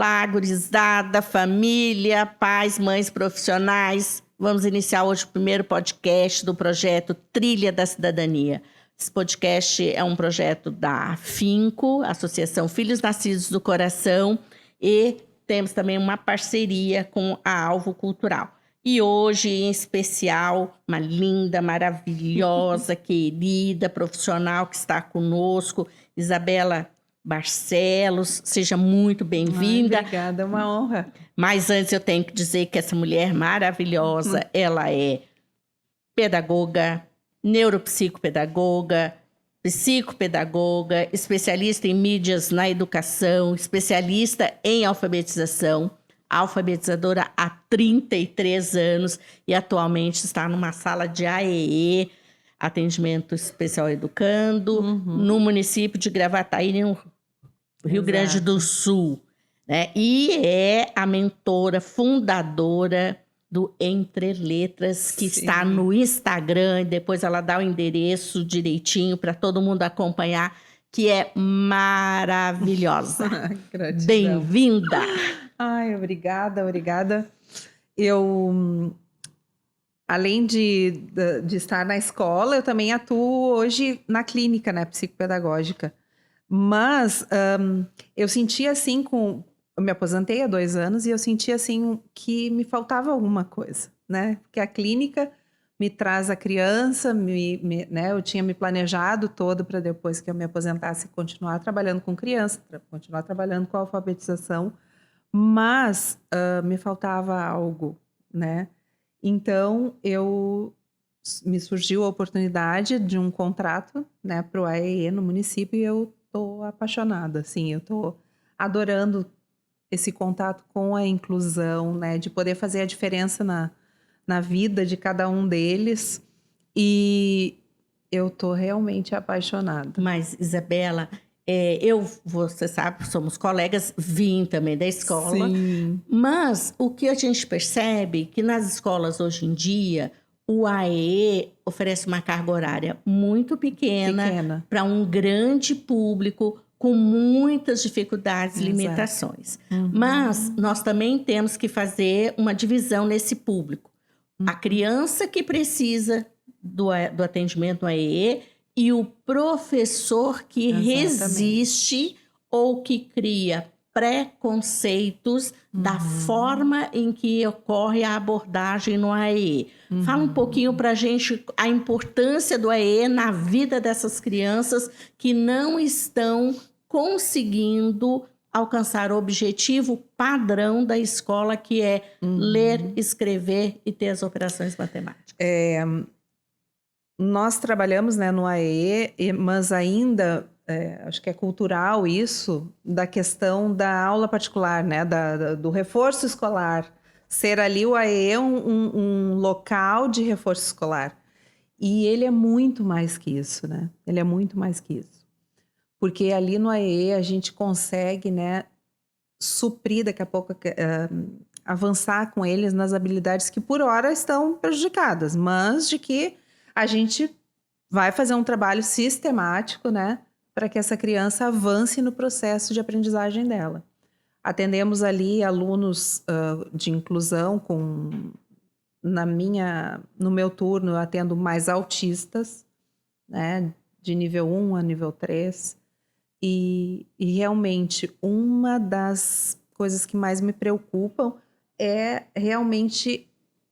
Olá, gurizada, família, pais, mães profissionais. Vamos iniciar hoje o primeiro podcast do projeto Trilha da Cidadania. Esse podcast é um projeto da Finco, Associação Filhos Nascidos do Coração, e temos também uma parceria com a Alvo Cultural. E hoje, em especial, uma linda, maravilhosa, querida profissional que está conosco, Isabela Barcelos, seja muito bem-vinda. Obrigada, é uma honra. Mas antes eu tenho que dizer que essa mulher maravilhosa, ela é pedagoga, neuropsicopedagoga, psicopedagoga, especialista em mídias na educação, especialista em alfabetização, alfabetizadora há 33 anos e atualmente está numa sala de AEE, Atendimento Especial Educando, no município de Gravataí, no Rio Grande do Sul, né? E é a mentora fundadora do Entre Letras, que está no Instagram, e depois ela dá o endereço direitinho para todo mundo acompanhar, que é maravilhosa. Bem-vinda! Ai, obrigada. Eu, além de estar na escola, eu também atuo hoje na clínica, né, psicopedagógica. Mas eu senti assim, eu me aposentei há 2 anos e eu senti assim que me faltava alguma coisa, né? Porque a clínica me traz a criança, né? Eu tinha me planejado todo para depois que eu me aposentasse continuar trabalhando com criança, continuar trabalhando com a alfabetização, mas me faltava algo, né? Então me surgiu a oportunidade de um contrato, né, para o AEE no município e eu tô apaixonada, assim, eu tô adorando esse contato com a inclusão, né, de poder fazer a diferença na vida de cada um deles, e eu tô realmente apaixonada. Mas, Isabela, você sabe, somos colegas, vim também da escola. Sim. Mas o que a gente percebe que nas escolas hoje em dia, o AEE oferece uma carga horária muito pequena para um grande público com muitas dificuldades e limitações. Mas nós também temos que fazer uma divisão nesse público. A criança que precisa do atendimento AEE e o professor que resiste ou que cria preconceitos da forma em que ocorre a abordagem no AEE. Fala um pouquinho para a gente a importância do AEE na vida dessas crianças que não estão conseguindo alcançar o objetivo padrão da escola, que é ler, escrever e ter as operações matemáticas. Nós trabalhamos, né, no AEE, mas ainda... acho que é cultural isso, da questão da aula particular, né? Do reforço escolar. Ser ali o AEE um local de reforço escolar. E ele é muito mais que isso, né? Ele é muito mais que isso. Porque ali no AEE a gente consegue, né, suprir daqui a pouco, avançar com eles nas habilidades que por hora estão prejudicadas, mas de que a gente vai fazer um trabalho sistemático, né, para que essa criança avance no processo de aprendizagem dela. Atendemos ali alunos de inclusão no meu turno eu atendo mais autistas, né, de nível 1 a nível 3, e realmente uma das coisas que mais me preocupam é realmente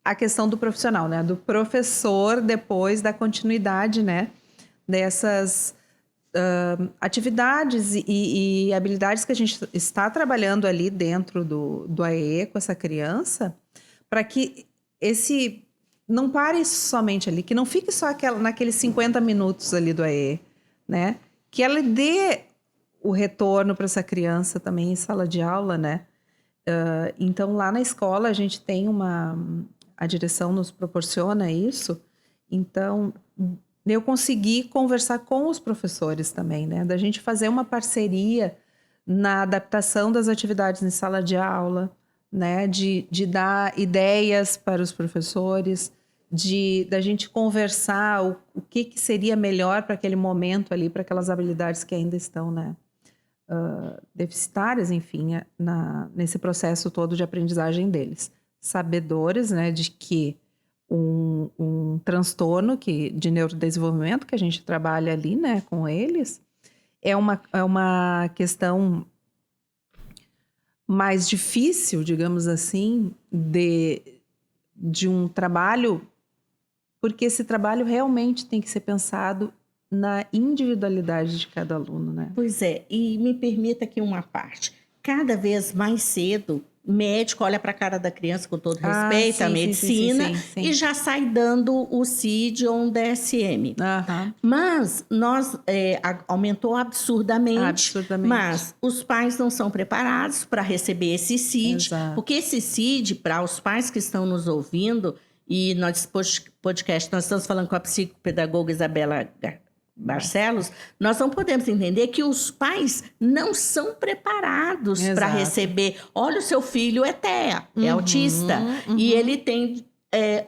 a questão do profissional, né, do professor depois da continuidade, né, dessas atividades e habilidades que a gente está trabalhando ali dentro do AEE com essa criança, para que esse não pare somente ali, que não fique só naqueles 50 minutos ali do AEE, né? Que ela dê o retorno para essa criança também em sala de aula, né? Então, lá na escola a gente tem a direção nos proporciona isso, então... eu consegui conversar com os professores também, né? Da gente fazer uma parceria na adaptação das atividades em sala de aula, né? De dar ideias para os professores, da gente conversar o que seria melhor para aquele momento ali, para aquelas habilidades que ainda estão, né? deficitárias, enfim, nesse processo todo de aprendizagem deles. Sabedores, né, de que um transtorno de neurodesenvolvimento que a gente trabalha ali, né, com eles, é uma questão mais difícil, digamos assim, de um trabalho, porque esse trabalho realmente tem que ser pensado na individualidade de cada aluno, né? Pois é, e me permita aqui uma parte. Cada vez mais cedo, médico olha para a cara da criança com todo respeito, sim, a medicina, sim. e já sai dando o CID ou um DSM. Mas aumentou absurdamente, mas os pais não são preparados para receber esse CID, porque esse CID, para os pais que estão nos ouvindo, e nesse podcast nós estamos falando com a psicopedagoga Isabela Barcelos, nós não podemos entender que os pais não são preparados para receber. Olha, o seu filho é TEA, é autista, e ele tem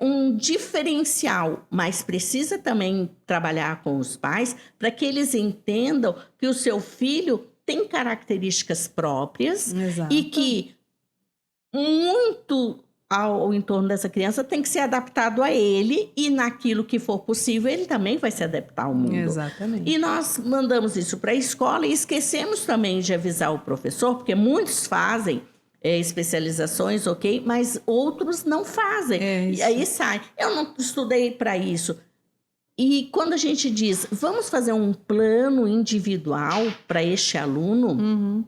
um diferencial, mas precisa também trabalhar com os pais para que eles entendam que o seu filho tem características próprias e que muito ao entorno dessa criança tem que ser adaptado a ele, e naquilo que for possível ele também vai se adaptar ao mundo. Exatamente. E nós mandamos isso para a escola e esquecemos também de avisar o professor, porque muitos fazem especializações, ok, mas outros não fazem. E aí sai, eu não estudei para isso. E quando a gente diz, vamos fazer um plano individual para este aluno,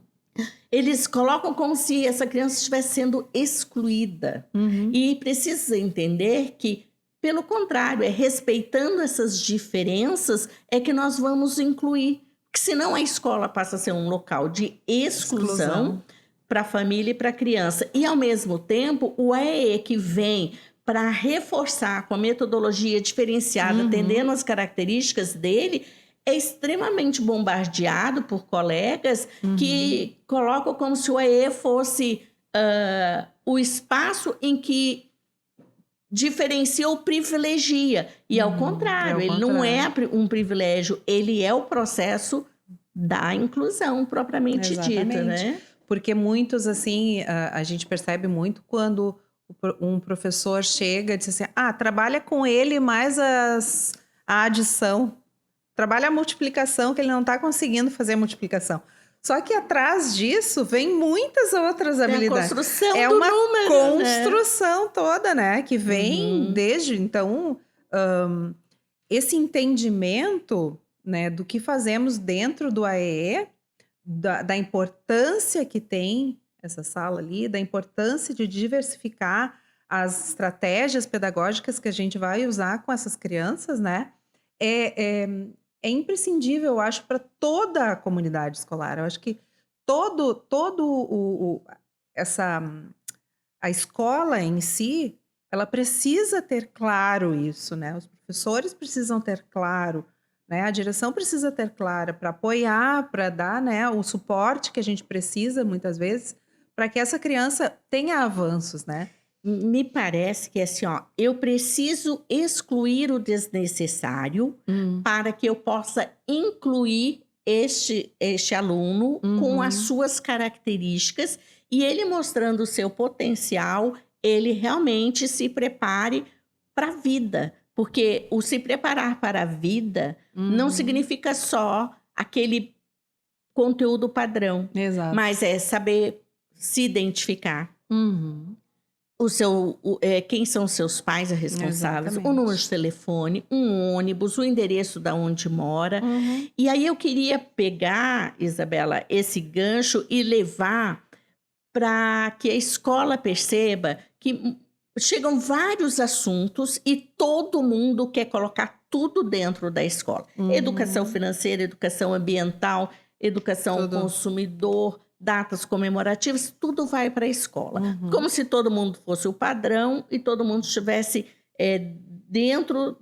eles colocam como se essa criança estivesse sendo excluída. E precisa entender que, pelo contrário, respeitando essas diferenças é que nós vamos incluir. Porque senão a escola passa a ser um local de exclusão para a família e para a criança. E, ao mesmo tempo, o AEE que vem para reforçar com a metodologia diferenciada, atendendo as características dele, é extremamente bombardeado por colegas que colocam como se o AE fosse o espaço em que diferencia ou privilegia. E ao contrário, ele não é um privilégio, ele é o processo da inclusão propriamente dita, né? Porque muitos, assim, a gente percebe muito quando um professor chega e diz assim, trabalha com ele mais a adição. Trabalha a multiplicação, que ele não está conseguindo fazer a multiplicação. Só que atrás disso vem muitas outras habilidades. A construção é do uma número, construção toda, né? Que vem desde... Então, esse entendimento, né, do que fazemos dentro do AEE, da importância que tem essa sala ali, da importância de diversificar as estratégias pedagógicas que a gente vai usar com essas crianças, né? É imprescindível, eu acho, para toda a comunidade escolar. Eu acho que a escola em si, ela precisa ter claro isso, né? Os professores precisam ter claro, né? A direção precisa ter claro para apoiar, para dar, né, o suporte que a gente precisa, muitas vezes, para que essa criança tenha avanços, né? Me parece que assim, eu preciso excluir o desnecessário para que eu possa incluir este aluno com as suas características, e ele mostrando o seu potencial, ele realmente se prepare para a vida. Porque o se preparar para a vida não significa só aquele conteúdo padrão, mas é saber se identificar. Quem são os seus pais responsáveis, o número de telefone, um ônibus, o endereço de onde mora. E aí eu queria pegar, Isabela, esse gancho e levar para que a escola perceba que chegam vários assuntos e todo mundo quer colocar tudo dentro da escola. Educação financeira, educação ambiental, educação consumidor, datas comemorativas, tudo vai para a escola. Como se todo mundo fosse o padrão e todo mundo estivesse dentro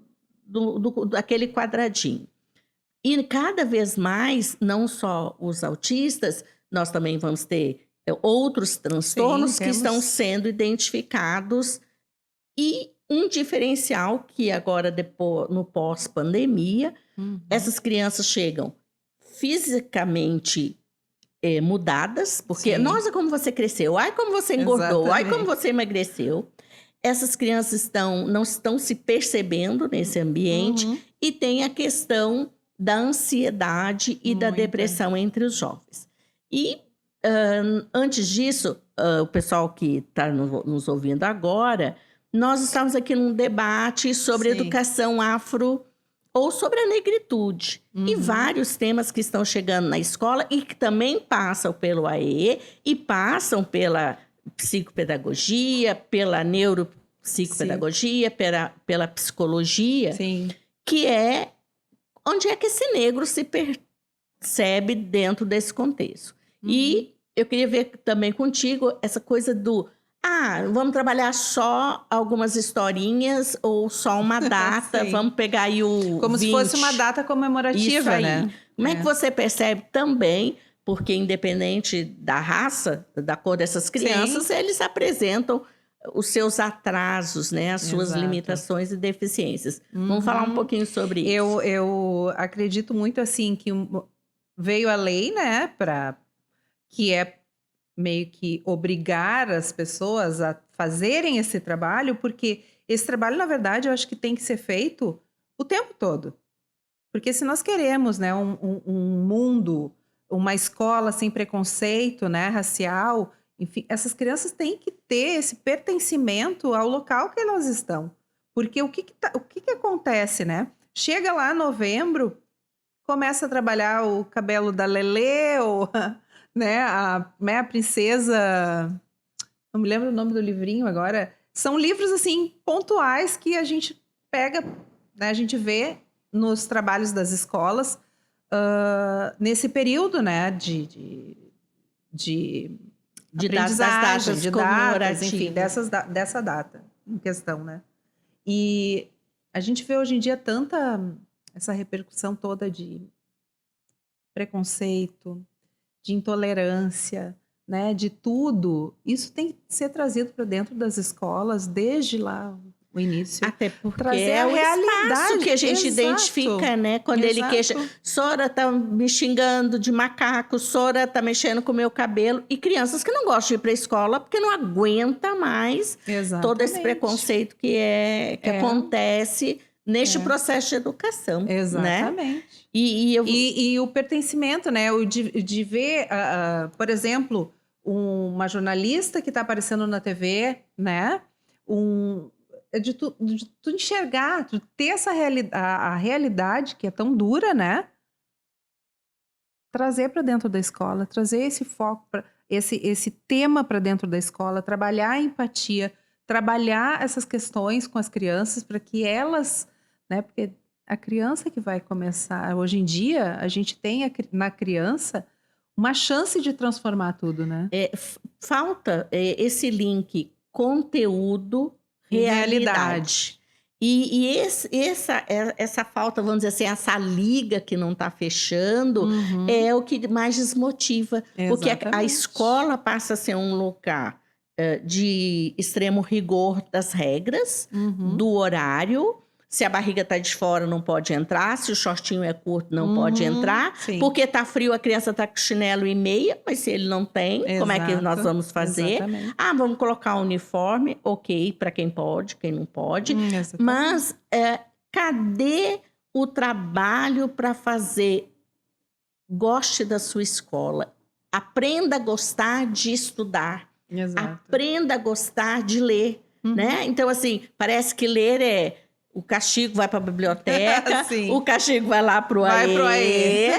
daquele quadradinho. E cada vez mais, não só os autistas, nós também vamos ter outros transtornos que estão sendo identificados. E um diferencial que agora, depois, no pós-pandemia, essas crianças chegam fisicamente mudadas, porque, Sim. nossa, como você cresceu, ai, como você engordou, ai, como Exatamente. você emagreceu. Essas crianças não estão se percebendo nesse ambiente Uhum. e tem a questão da ansiedade e da Muita. depressão entre os jovens. E antes disso, o pessoal que está nos ouvindo agora, nós estamos aqui num debate sobre Sim. educação afro ou sobre a negritude. E Uhum. vários temas que estão chegando na escola e que também passam pelo AE e passam pela psicopedagogia, pela neuropsicopedagogia, pela psicologia, Sim. que é onde é que esse negro se percebe dentro desse contexto. Uhum. E eu queria ver também contigo essa coisa do vamos trabalhar só algumas historinhas ou só uma data, Sim. vamos pegar aí o Como 20. se fosse uma data comemorativa, Isso aí. né? Como é que você percebe também, porque independente da raça, da cor dessas crianças, Sim. eles apresentam os seus atrasos, né? As suas Exato. limitações e deficiências. Uhum. Vamos falar um pouquinho sobre isso. Eu acredito muito assim que veio a lei, né, que é meio que obrigar as pessoas a fazerem esse trabalho, porque esse trabalho, na verdade, eu acho que tem que ser feito o tempo todo. Porque se nós queremos, né, um mundo, uma escola sem preconceito, né, racial, enfim, essas crianças têm que ter esse pertencimento ao local que elas estão. Porque o que acontece, né? Chega lá em novembro, começa a trabalhar o cabelo da Lelê, ou né, a princesa, não me lembro o nome do livrinho agora. São livros assim pontuais que a gente pega, né, a gente vê nos trabalhos das escolas nesse período, né, de Das aprendizagem, datas de datas, enfim, comemorativas. dessa data em questão, né? E a gente vê hoje em dia essa repercussão toda de preconceito, de intolerância, né, de tudo. Isso tem que ser trazido para dentro das escolas desde lá o início. Até porque trazer é a o espaço realidade que a gente Exato. identifica, né? Quando ele Exato. queixa, Sora tá me xingando de macaco, Sora tá mexendo com o meu cabelo. E crianças que não gostam de ir para a escola porque não aguenta mais todo esse Exatamente. preconceito que acontece neste processo de educação. Exatamente. Né? E o pertencimento, né? O de ver, por exemplo, uma jornalista que está aparecendo na TV, né? De tu enxergar, de ter essa a realidade que é tão dura, né? Trazer para dentro da escola, trazer esse foco, esse tema para dentro da escola, trabalhar a empatia, trabalhar essas questões com as crianças para que elas, né? Porque a criança que vai começar, hoje em dia, a gente tem na criança uma chance de transformar tudo, né? Falta esse link conteúdo, realidade. E essa falta, vamos dizer assim, essa liga que não está fechando, é o que mais desmotiva. Porque a escola passa a ser um lugar de extremo rigor das regras, do horário. Se a barriga está de fora, não pode entrar. Se o shortinho é curto, não pode entrar. Sim. Porque está frio, a criança está com chinelo e meia. Mas se ele não tem, como é que nós vamos fazer? Exatamente. Vamos colocar um uniforme. Ok, para quem pode, quem não pode. Mas cadê o trabalho para fazer? Goste da sua escola. Aprenda a gostar de estudar. Exato. Aprenda a gostar de ler. Né? Então, assim, parece que ler o castigo vai para a biblioteca, o castigo vai lá para o AE.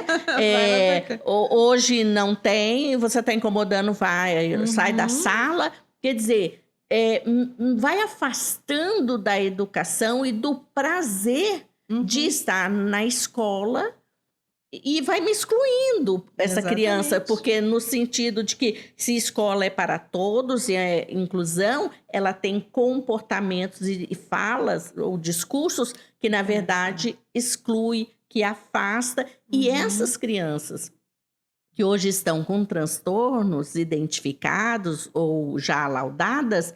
Hoje não tem, você está incomodando, sai da sala. Quer dizer, vai afastando da educação e do prazer de estar na escola e vai me excluindo essa criança, porque no sentido de que se escola é para todos e é inclusão, ela tem comportamentos e falas ou discursos que, na verdade, exclui, que afasta. E essas crianças que hoje estão com transtornos identificados ou já laudadas,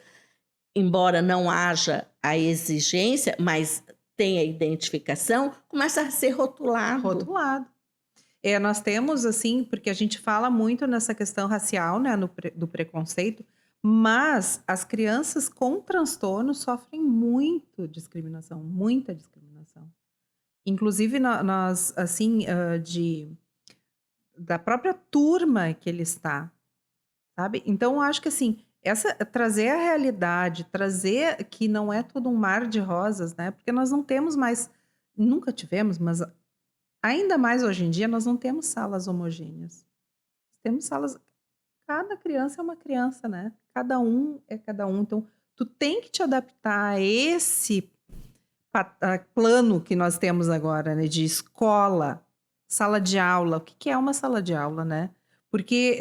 embora não haja a exigência, mas tenha identificação, começa a ser rotulado. Nós temos, assim, porque a gente fala muito nessa questão racial, né, do preconceito, mas as crianças com transtorno sofrem muito discriminação, muita discriminação. Inclusive, nós, assim, da própria turma que ele está, sabe? Então, eu acho que, assim, trazer a realidade, trazer que não é todo um mar de rosas, né? Porque nós não temos mais, nunca tivemos, mas ainda mais hoje em dia, nós não temos salas homogêneas. Temos salas. Cada criança é uma criança, né? Cada um é cada um. Então, tu tem que te adaptar a esse plano que nós temos agora, né? De escola, sala de aula. O que é uma sala de aula, né? Porque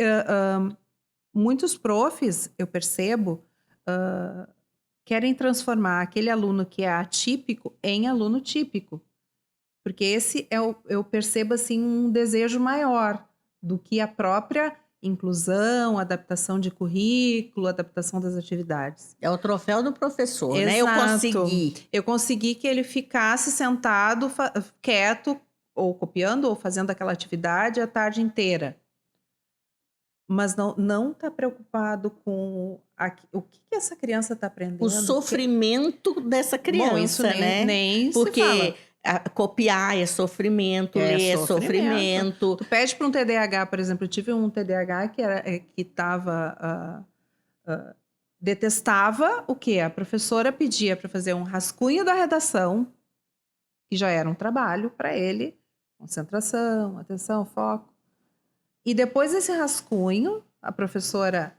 muitos profs, eu percebo, querem transformar aquele aluno que é atípico em aluno típico. Porque esse eu percebo, assim, um desejo maior do que a própria inclusão, adaptação de currículo, adaptação das atividades. É o troféu do professor, Exato. né? Eu consegui. Eu consegui que ele ficasse sentado, quieto, ou copiando, ou fazendo aquela atividade a tarde inteira. Mas não está preocupado com o que essa criança está aprendendo. O sofrimento dessa criança, Bom, isso né? nem Porque se fala. Copiar é sofrimento, ler é sofrimento. Tu pede para um TDAH, por exemplo, eu tive um TDAH que estava detestava o quê? A professora pedia para fazer um rascunho da redação, que já era um trabalho para ele, concentração, atenção, foco. E depois desse rascunho, a professora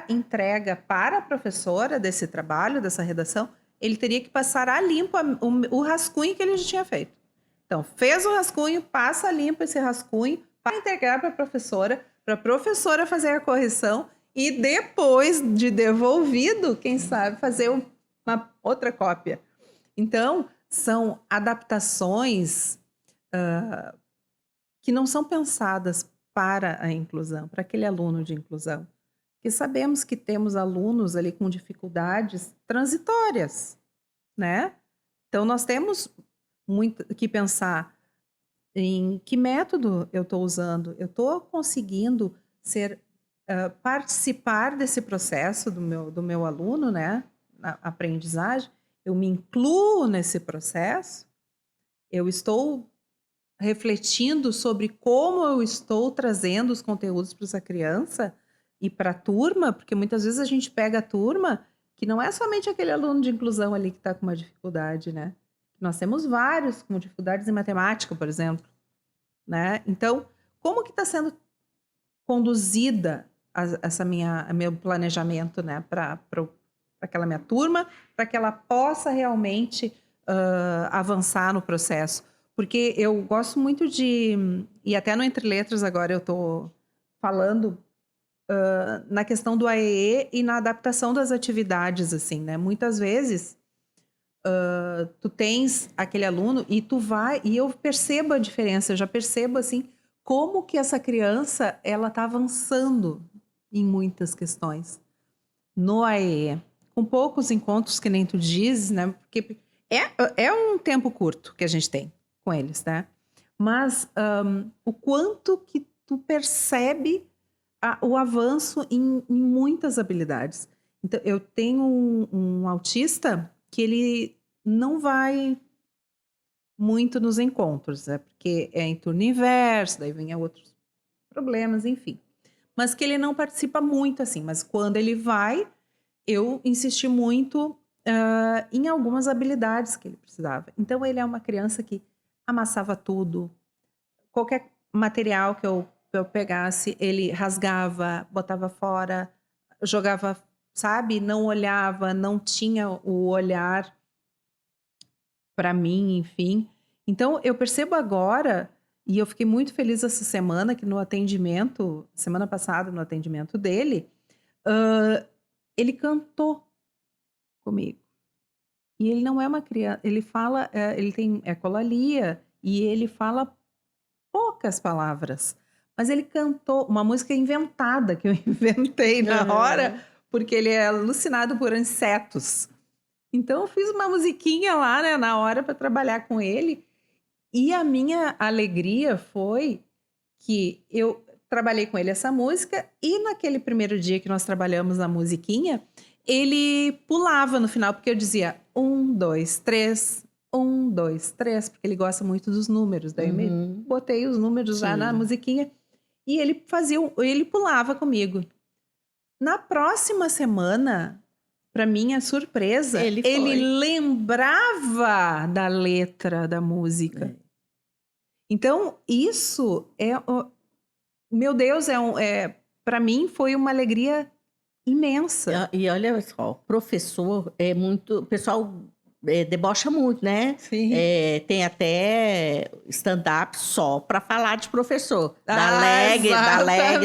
entrega para a professora desse trabalho, dessa redação, ele teria que passar a limpo o rascunho que ele já tinha feito. Então, fez o rascunho, passa a limpo esse rascunho para entregar para a professora fazer a correção e depois de devolvido, quem sabe, fazer uma outra cópia. Então, são adaptações que não são pensadas para a inclusão, para aquele aluno de inclusão. Porque sabemos que temos alunos ali com dificuldades transitórias, né? Então, nós temos muito que pensar em que método eu estou usando. Eu estou conseguindo participar desse processo do meu aluno, né? Na aprendizagem. Eu me incluo nesse processo. Eu estou refletindo sobre como eu estou trazendo os conteúdos para essa criança e para a turma, porque muitas vezes a gente pega a turma que não é somente aquele aluno de inclusão ali que está com uma dificuldade, né? Nós temos vários com dificuldades em matemática, por exemplo, né? Então, como que está sendo conduzida meu planejamento, né? Para aquela minha turma, para que ela possa realmente avançar no processo. Porque eu gosto muito e até no Entre Letras agora eu estou falando na questão do AEE e na adaptação das atividades, assim, né? Muitas vezes tu tens aquele aluno e e eu percebo a diferença, eu já percebo, assim, como que essa criança, ela tá avançando em muitas questões no AEE, com poucos encontros, que nem tu dizes, né? Porque é um tempo curto que a gente tem com eles, né? Mas o quanto que tu percebe o avanço em muitas habilidades. Então, eu tenho um autista que ele não vai muito nos encontros, né? Porque é em turno inverso, daí vem outros problemas, enfim. Mas que ele não participa muito, assim. Mas quando ele vai, eu insisti muito em algumas habilidades que ele precisava. Então, ele é uma criança que amassava tudo. Qualquer material que eu pegasse, ele rasgava, botava fora, jogava, sabe? Não olhava, não tinha o olhar para mim, enfim. Então, eu percebo agora, e eu fiquei muito feliz essa semana, que no atendimento, semana passada, no atendimento dele, ele cantou comigo. E ele não é uma criança, ele fala, ele tem ecolalia, e ele fala poucas palavras, mas ele cantou uma música inventada que eu inventei na hora, porque ele é alucinado por insetos. Então eu fiz uma musiquinha lá, né, na hora para trabalhar com ele, E a minha alegria foi que eu trabalhei com ele essa música e naquele primeiro dia que nós trabalhamos na musiquinha, ele pulava no final, porque eu dizia 1, 2, 3, 1, 2, 3, porque ele gosta muito dos números. Daí eu botei os números lá na musiquinha e ele pulava comigo. Na próxima semana, para minha surpresa, ele lembrava da letra da música. Então, isso meu Deus, para mim foi uma alegria imensa. E olha só, professor é muito... O pessoal debocha muito, né? Sim. Tem até stand-up só para falar de professor. Da leg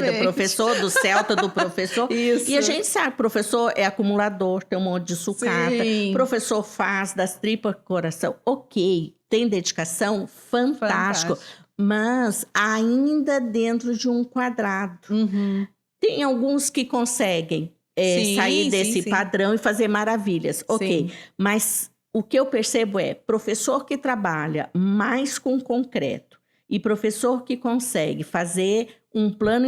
do professor, do Celta do professor. Isso. E a gente sabe, professor é acumulador, tem um monte de sucata. Sim. Professor faz das tripas coração. Ok, tem dedicação, fantástico. Mas ainda dentro de um quadrado. Tem alguns que conseguem sair desse padrão e fazer maravilhas. Ok, mas o que eu percebo é professor que trabalha mais com concreto e professor que consegue fazer um plano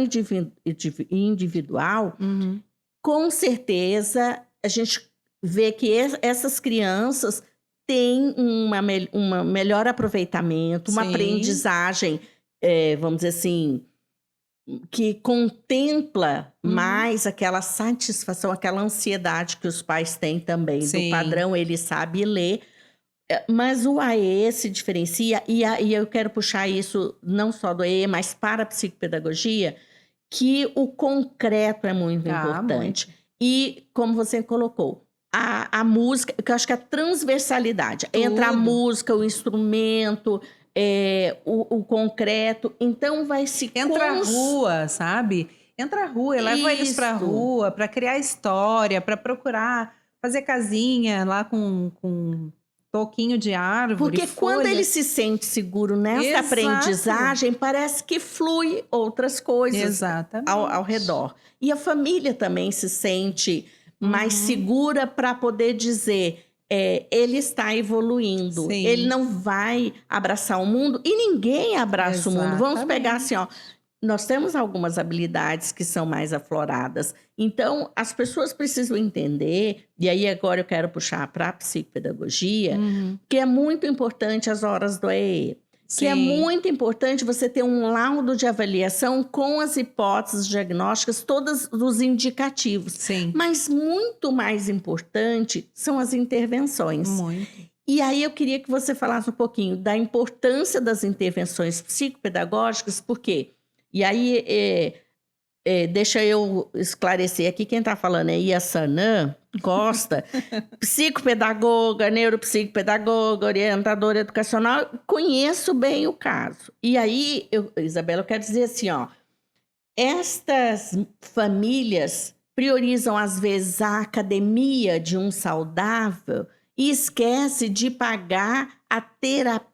individual, com certeza a gente vê que essas crianças têm um melhor aproveitamento, uma aprendizagem, vamos dizer assim, que contempla mais aquela satisfação, aquela ansiedade que os pais têm também. Do padrão, ele sabe ler. Mas o AE se diferencia, e eu quero puxar isso não só do AE, mas para a psicopedagogia, que o concreto é muito importante. Muito. E, como você colocou, a música, que eu acho que a transversalidade. Tudo. Entra a música, o instrumento... o concreto, então vai se... Entra a rua, sabe? Entra a rua, eu levo eles pra rua, para criar história, para procurar fazer casinha lá com toquinho de árvore, porque quando ele se sente seguro nessa aprendizagem, parece que flui outras coisas ao redor. E a família também se sente mais segura para poder dizer... ele está evoluindo. Ele não vai abraçar o mundo e ninguém abraça o mundo. Vamos pegar assim, ó. Nós temos algumas habilidades que são mais afloradas. Então, as pessoas precisam entender, e aí agora eu quero puxar para a psicopedagogia, que é muito importante as horas do AE. Que é muito importante você ter um laudo de avaliação com as hipóteses diagnósticas, todos os indicativos. Mas muito mais importante são as intervenções. E aí eu queria que você falasse um pouquinho da importância das intervenções psicopedagógicas, porque... E aí, deixa eu esclarecer aqui, quem está falando é Iasanã Costa, psicopedagoga, neuropsicopedagoga, orientadora educacional, conheço bem o caso. E aí, Isabela, eu quero dizer assim, ó, estas famílias priorizam, às vezes, a academia de um saudável e esquece de pagar a terapia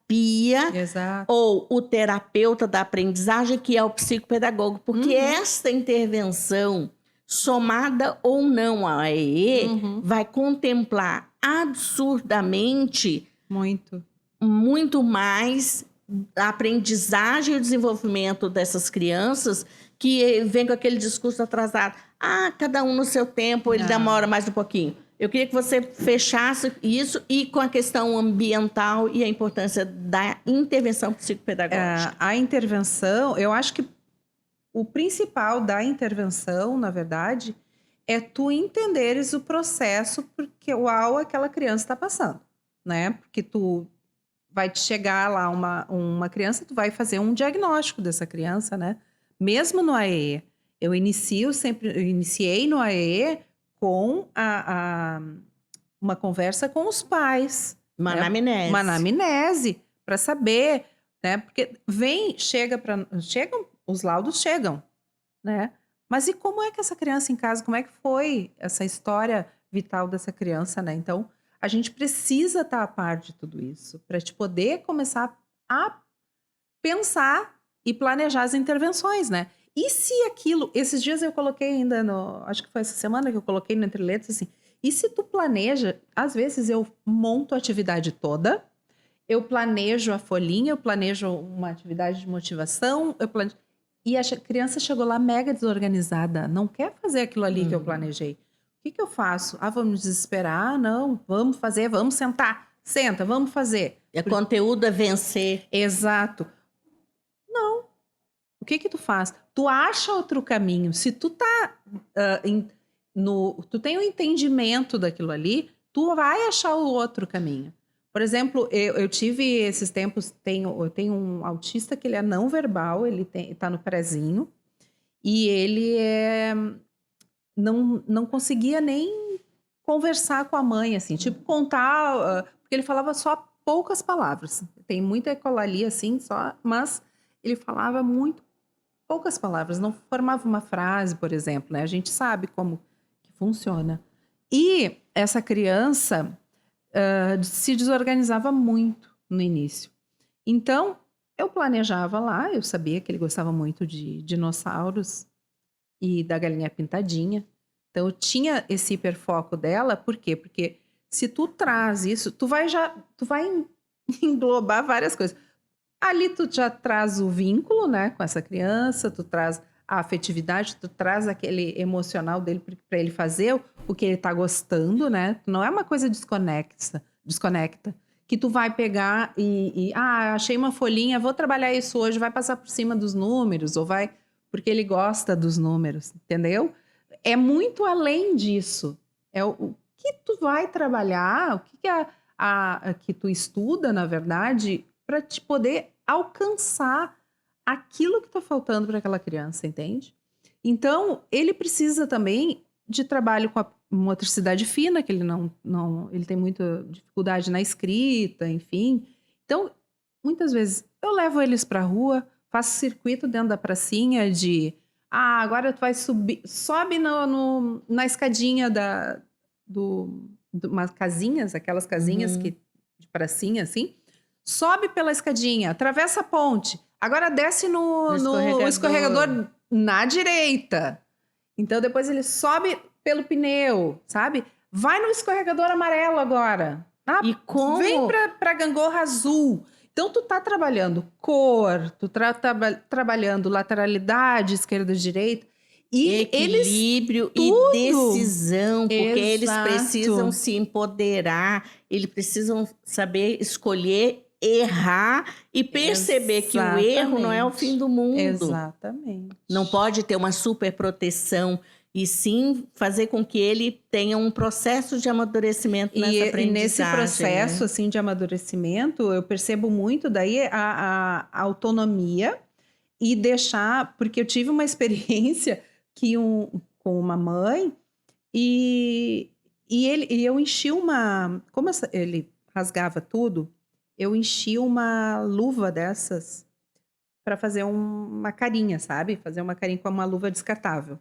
ou o terapeuta da aprendizagem, que é o psicopedagogo. Porque esta intervenção, somada ou não à AE, vai contemplar absurdamente muito mais a aprendizagem e o desenvolvimento dessas crianças, que vem com aquele discurso atrasado. Cada um no seu tempo, ele demora mais um pouquinho. Eu queria que você fechasse isso e com a questão ambiental e a importância da intervenção psicopedagógica. A intervenção, eu acho que o principal da intervenção, na verdade, é tu entenderes o processo porque aquela criança está passando, né? Porque tu vai te chegar lá uma criança, tu vai fazer um diagnóstico dessa criança, né? Mesmo no AE. Eu iniciei no AE com uma conversa com os pais. Uma anamnese. Uma anamnese, para saber, né? Porque os laudos chegam, né? Mas e como é que essa criança em casa, como é que foi essa história vital dessa criança, né? Então, a gente precisa estar a par de tudo isso, para te poder começar a pensar e planejar as intervenções, né? E se aquilo... Esses dias eu coloquei ainda acho que foi essa semana que eu coloquei no Entre Letras, assim... E se tu planeja... Às vezes eu monto a atividade toda eu planejo a folhinha, eu planejo uma atividade de motivação, e a criança chegou lá mega desorganizada, não quer fazer aquilo ali que eu planejei. O que eu faço? Vamos desesperar? Não, vamos fazer, vamos sentar. Senta, vamos fazer. Conteúdo é vencer. Exato. Não. O que tu faz? Tu acha outro caminho. Se tu tá tu tem um entendimento daquilo ali, tu vai achar o outro caminho. Por exemplo, eu tive esses tempos, eu tenho um autista que ele é não verbal, ele tá no prezinho, e ele não conseguia nem conversar com a mãe, assim, tipo contar, porque ele falava só poucas palavras. Tem muita ecolalia, assim, só, mas ele falava muito poucas palavras, não formava uma frase, por exemplo, né? A gente sabe como que funciona. E essa criança se desorganizava muito no início. Então, eu planejava lá, eu sabia que ele gostava muito de dinossauros e da galinha pintadinha. Então, eu tinha esse hiperfoco dela, por quê? Porque se tu traz isso, tu vai englobar várias coisas. Ali tu já traz o vínculo, né, com essa criança, tu traz a afetividade, tu traz aquele emocional dele para ele fazer o que ele tá gostando, né? Não é uma coisa desconecta, que tu vai pegar achei uma folhinha, vou trabalhar isso hoje, vai passar por cima dos números, ou vai porque ele gosta dos números, entendeu? É muito além disso. É o que tu vai trabalhar, o que que tu estuda, na verdade, para te poder alcançar aquilo que está faltando para aquela criança, entende? Então, ele precisa também de trabalho com a motricidade fina, que ele ele tem muita dificuldade na escrita, enfim. Então, muitas vezes eu levo eles para a rua, faço circuito dentro da pracinha de agora tu vai subir, sobe na escadinha umas casinhas, aquelas casinhas de pracinha, assim. Sobe pela escadinha, atravessa a ponte. Agora desce no escorregador na direita. Então, depois ele sobe pelo pneu, sabe? Vai no escorregador amarelo agora. Vem pra gangorra azul. Então, tu tá trabalhando cor, tu tá trabalhando lateralidade, esquerda e direita. E equilíbrio e decisão, porque eles precisam se empoderar, eles precisam saber escolher, errar e perceber que o erro não é o fim do mundo. Exatamente. Não pode ter uma super proteção, e sim fazer com que ele tenha um processo de amadurecimento nessa aprendizagem. E nesse processo, né, assim, de amadurecimento, eu percebo muito daí a autonomia e deixar... Porque eu tive uma experiência com uma mãe e eu enchi uma... Como ele rasgava tudo, eu enchi uma luva dessas para fazer uma carinha, sabe? Fazer uma carinha com uma luva descartável.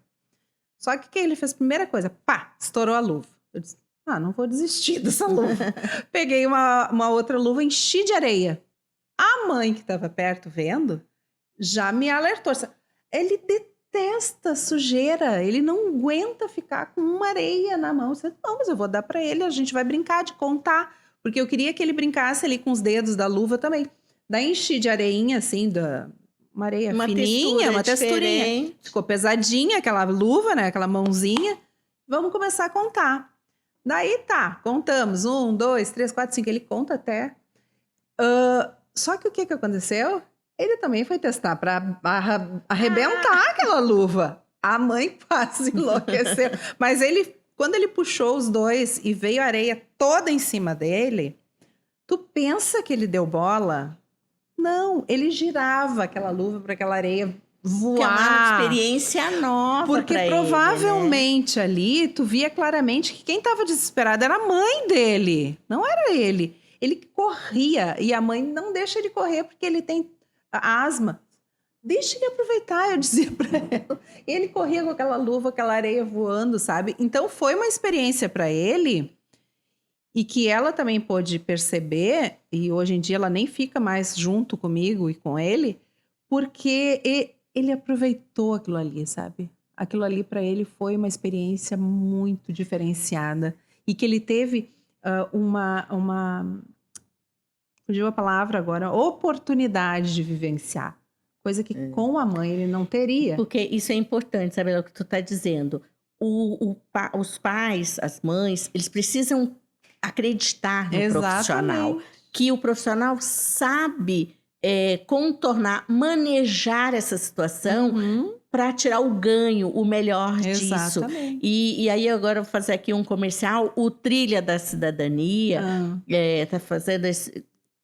Só que ele fez a primeira coisa, estourou a luva. Eu disse, não vou desistir dessa luva. Peguei uma outra luva, enchi de areia. A mãe que estava perto vendo, já me alertou. Ele detesta sujeira, ele não aguenta ficar com uma areia na mão. Eu disse, não, mas eu vou dar para ele, a gente vai brincar de contar. Porque eu queria que ele brincasse ali com os dedos da luva também. Daí enchi de areinha, assim, uma areia fininha, uma texturinha. Ficou pesadinha aquela luva, né? Aquela mãozinha. Vamos começar a contar. Daí contamos. 1, 2, 3, 4, 5. Ele conta até. Só que o que aconteceu? Ele também foi testar para arrebentar aquela luva. A mãe quase enlouqueceu. Mas quando ele puxou os dois e veio a areia toda em cima dele, tu pensa que ele deu bola? Não, ele girava aquela luva para aquela areia voar. Que é uma experiência nova. Porque provavelmente ele, né? Ali tu via claramente que quem estava desesperado era a mãe dele, não era ele. Ele corria e a mãe não deixa ele correr porque ele tem asma. Deixa ele aproveitar, eu dizia para ela. E ele corria com aquela luva, aquela areia voando, sabe? Então foi uma experiência para ele. E que ela também pôde perceber, e hoje em dia ela nem fica mais junto comigo e com ele, porque ele aproveitou aquilo ali, sabe? Aquilo ali para ele foi uma experiência muito diferenciada. E que ele teve fugiu a palavra agora, oportunidade de vivenciar. Coisa que com a mãe ele não teria. Porque isso é importante, sabe o que tu está dizendo? Os pais, as mães, eles precisam acreditar no profissional. Que o profissional sabe contornar, manejar essa situação para tirar o ganho, o melhor disso. E aí agora eu vou fazer aqui um comercial. O Trilha da Cidadania está fazendo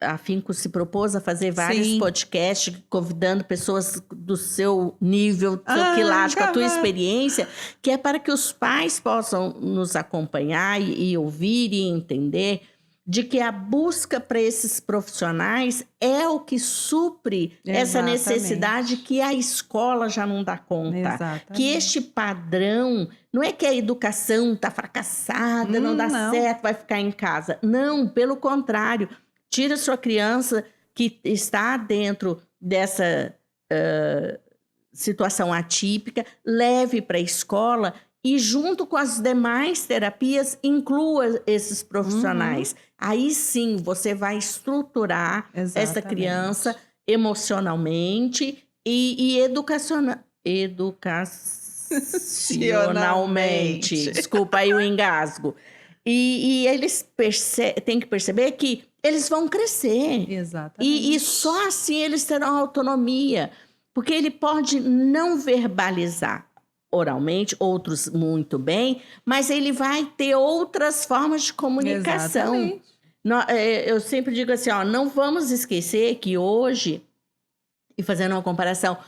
a Finco se propôs a fazer vários podcasts, convidando pessoas do seu nível, do seu quilate, com a tua experiência, que é para que os pais possam nos acompanhar e ouvir e entender de que a busca para esses profissionais é o que supre essa necessidade que a escola já não dá conta. Que este padrão, não é que a educação está fracassada, não dá certo, vai ficar em casa. Não, pelo contrário. Tira sua criança que está dentro dessa situação atípica, leve para a escola e, junto com as demais terapias, inclua esses profissionais. Aí sim, você vai estruturar essa criança emocionalmente e educacionalmente. Desculpa aí o engasgo. E eles têm que perceber que eles vão crescer. E só assim eles terão autonomia. Porque ele pode não verbalizar oralmente, outros muito bem, mas ele vai ter outras formas de comunicação. Eu sempre digo assim, não vamos esquecer que hoje, e fazendo uma comparação,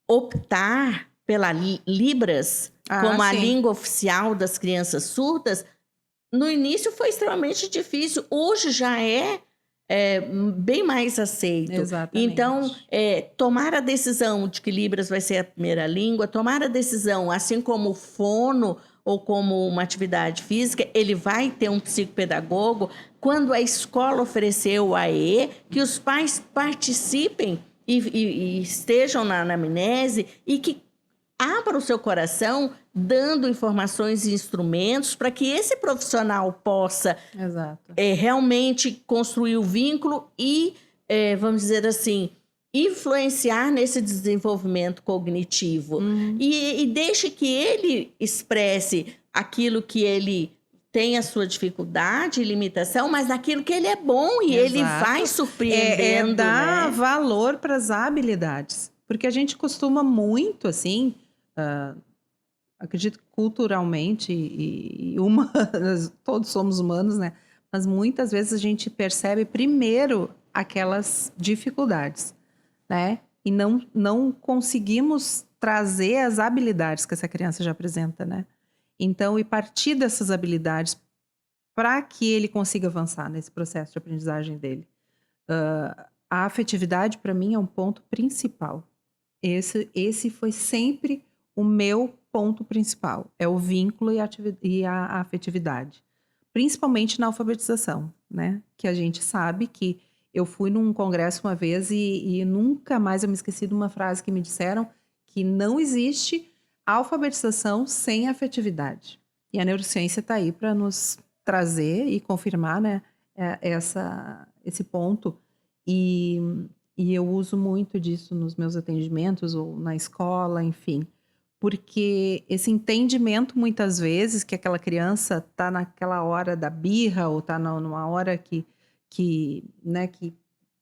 optar pela Libras como a língua oficial das crianças surdas, no início foi extremamente difícil. Hoje já é bem mais aceito. Então, tomar a decisão de que Libras vai ser a primeira língua, tomar a decisão, assim como o fono ou como uma atividade física, ele vai ter um psicopedagogo. Quando a escola oferecer o AE, que os pais participem e estejam na anamnese e que abra o seu coração, dando informações e instrumentos para que esse profissional possa realmente construir o vínculo e, vamos dizer assim, influenciar nesse desenvolvimento cognitivo. E deixe que ele expresse aquilo que ele tem a sua dificuldade e limitação, mas naquilo que ele é bom e ele vai surpreendendo. Dar valor para as habilidades. Porque a gente costuma muito, assim... acredito que culturalmente e humanas, todos somos humanos, né? Mas muitas vezes a gente percebe primeiro aquelas dificuldades, né? E não conseguimos trazer as habilidades que essa criança já apresenta, né? Então, e partir dessas habilidades para que ele consiga avançar nesse processo de aprendizagem dele. A afetividade, para mim, é um ponto principal. Esse foi sempre o meu ponto principal, é o vínculo e a afetividade. Principalmente na alfabetização, né? Que a gente sabe que eu fui num congresso uma vez e nunca mais eu me esqueci de uma frase que me disseram que não existe alfabetização sem afetividade. E a neurociência está aí para nos trazer e confirmar, né, esse ponto. E eu uso muito disso nos meus atendimentos ou na escola, enfim. Porque esse entendimento, muitas vezes, que aquela criança está naquela hora da birra ou está numa hora que,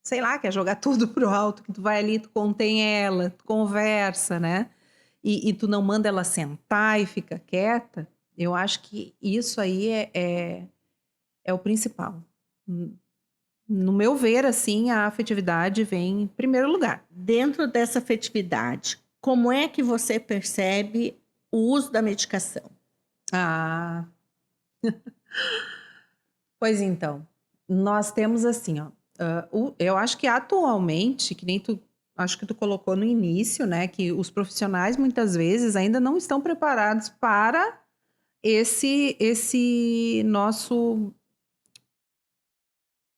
sei lá, quer jogar tudo pro alto, que tu vai ali, tu contém ela, tu conversa, né? E tu não manda ela sentar e fica quieta. Eu acho que isso aí é o principal. No meu ver, assim, a afetividade vem em primeiro lugar. Dentro dessa afetividade, como é que você percebe o uso da medicação? Pois então, nós temos assim, eu acho que atualmente, que nem acho que tu colocou no início, né, que os profissionais muitas vezes ainda não estão preparados para esse nosso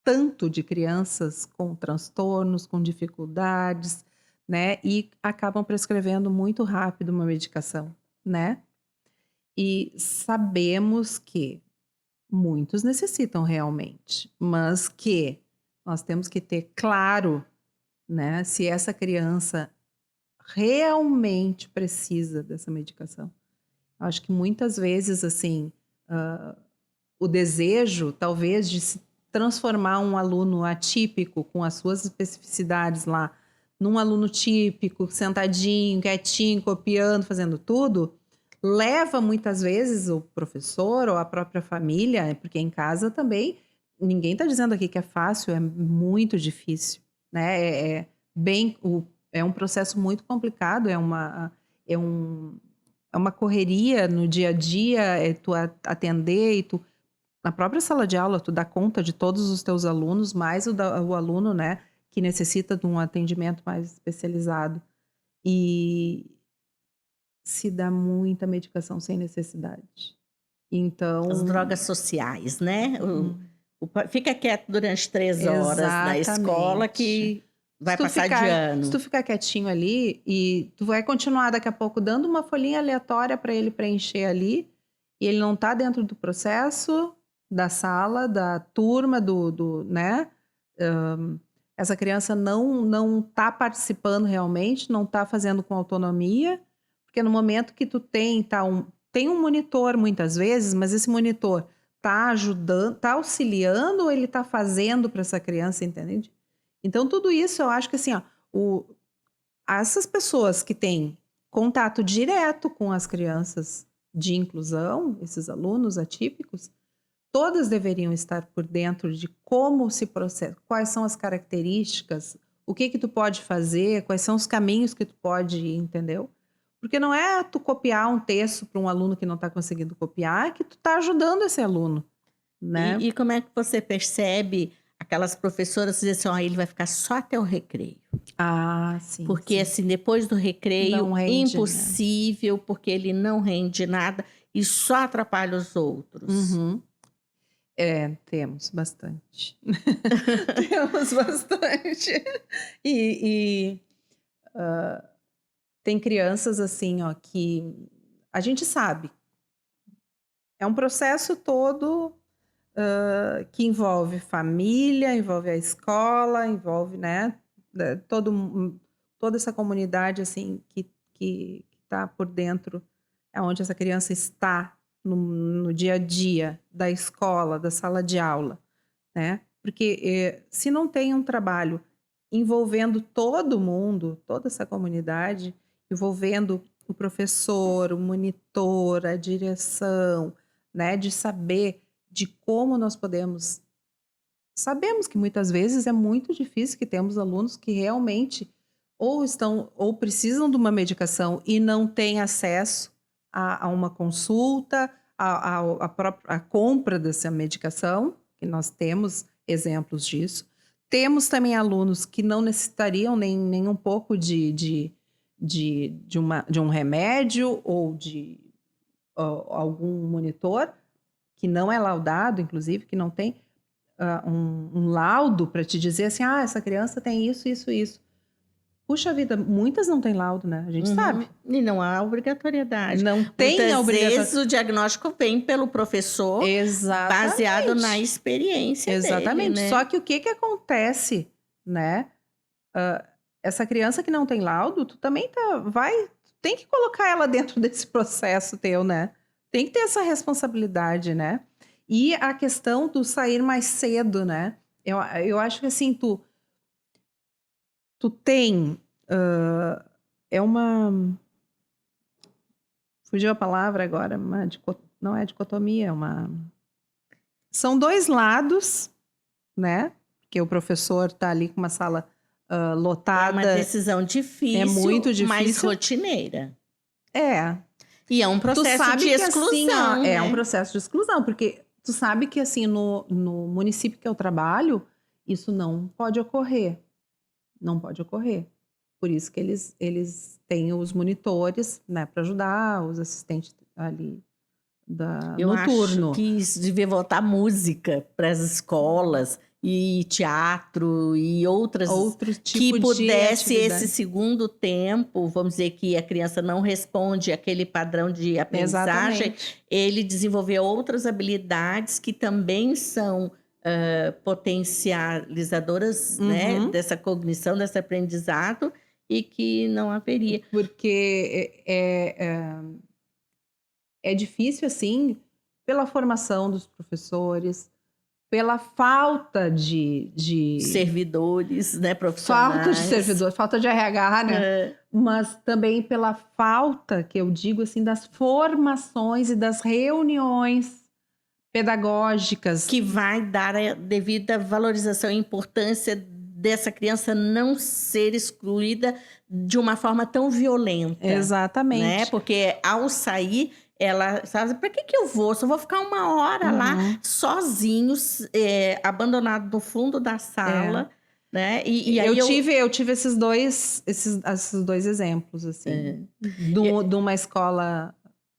tanto de crianças com transtornos, com dificuldades, né? E acabam prescrevendo muito rápido uma medicação, né? E sabemos que muitos necessitam realmente, mas que Nós temos que ter claro, né, se essa criança realmente precisa dessa medicação. Acho que muitas vezes, assim, o desejo, talvez, de se transformar um aluno atípico, com as suas especificidades lá, num aluno típico, sentadinho, quietinho, copiando, fazendo tudo, leva muitas vezes o professor ou a própria família, porque em casa também, ninguém está dizendo aqui que é fácil, é muito difícil, né? É um processo muito complicado, é uma correria no dia a dia, é tu atender e tu, na própria sala de aula, tu dá conta de todos os teus alunos, mais o aluno, né, que necessita de um atendimento mais especializado. E se dá muita medicação sem necessidade. Então... As drogas sociais, né? Fica quieto durante 3 horas na escola que vai passar de ano. Se tu ficar quietinho ali e tu vai continuar daqui a pouco dando uma folhinha aleatória para ele preencher ali, e ele não está dentro do processo da sala, da turma, né? Essa criança não está participando realmente, não está fazendo com autonomia, porque no momento que tu tem um monitor muitas vezes, mas esse monitor está ajudando, está auxiliando ou ele está fazendo para essa criança, entende? Então, tudo isso eu acho que assim, essas pessoas que têm contato direto com as crianças de inclusão, esses alunos atípicos, todas deveriam estar por dentro de como se processa, quais são as características, o que tu pode fazer, quais são os caminhos que tu pode ir, entendeu? Porque não é tu copiar um texto para um aluno que não está conseguindo copiar, é que tu está ajudando esse aluno, né? E como é que você percebe aquelas professoras dizem assim, ele vai ficar só até o recreio? Ah, sim. Porque sim. assim, depois do recreio, Não rende, impossível, né? Porque ele não rende nada e só atrapalha os outros. Uhum. Temos bastante. Temos bastante. Tem crianças assim, que a gente sabe. É um processo todo que envolve família, envolve a escola, envolve, né, toda essa comunidade assim que está por dentro, é onde essa criança está no dia a dia da escola, da sala de aula, né? Porque se não tem um trabalho envolvendo todo mundo, toda essa comunidade, envolvendo o professor, o monitor, a direção, né, de saber de como nós podemos... Sabemos que muitas vezes é muito difícil, que temos alunos que realmente ou precisam de uma medicação e não têm acesso a uma consulta, a compra dessa medicação, que nós temos exemplos disso. Temos também alunos que não necessitariam nem um pouco de um remédio ou de algum monitor, que não é laudado, inclusive, que não tem um laudo para te dizer assim, essa criança tem isso, isso, isso. Puxa vida, muitas não têm laudo, né? A gente sabe. E não há obrigatoriedade. Não tem Muitas obrigatoriedade. vezes o diagnóstico vem pelo professor, baseado na experiência Exatamente. dele, né? Só que o que acontece, né? Essa criança que não tem laudo, tu também tem que colocar ela dentro desse processo teu, né? Tem que ter essa responsabilidade, né? E a questão do sair mais cedo, né? Eu acho que assim, tu tem... Fugiu a palavra agora, não é dicotomia, são dois lados, né? Porque o professor está ali com uma sala lotada. É uma decisão difícil, é muito difícil, mas rotineira. E é um processo de exclusão, assim, né? É um processo de exclusão, porque tu sabe que assim, no município que eu trabalho, isso não pode ocorrer. Não pode ocorrer. Por isso que eles têm os monitores, né, para ajudar, os assistentes ali noturno. Eu acho que isso devia voltar música para as escolas e teatro e outro tipo que pudesse esse segundo tempo, vamos dizer que a criança não responde aquele padrão de aprendizagem, ele desenvolver outras habilidades que também são potencializadoras, né, dessa cognição, desse aprendizado, e que não haveria. Porque é difícil, assim, pela formação dos professores, pela falta de servidores, né, profissionais. Falta de servidores, falta de RH, né? Mas também pela falta, que eu digo assim, das formações e das reuniões pedagógicas. Que vai dar a devida valorização e importância dessa criança não ser excluída de uma forma tão violenta. Exatamente. Né? Porque ao sair, ela sabe, para que eu vou? Só vou ficar uma hora lá, sozinhos, abandonado no fundo da sala. Né? E aí eu tive esses dois exemplos, assim, de uma escola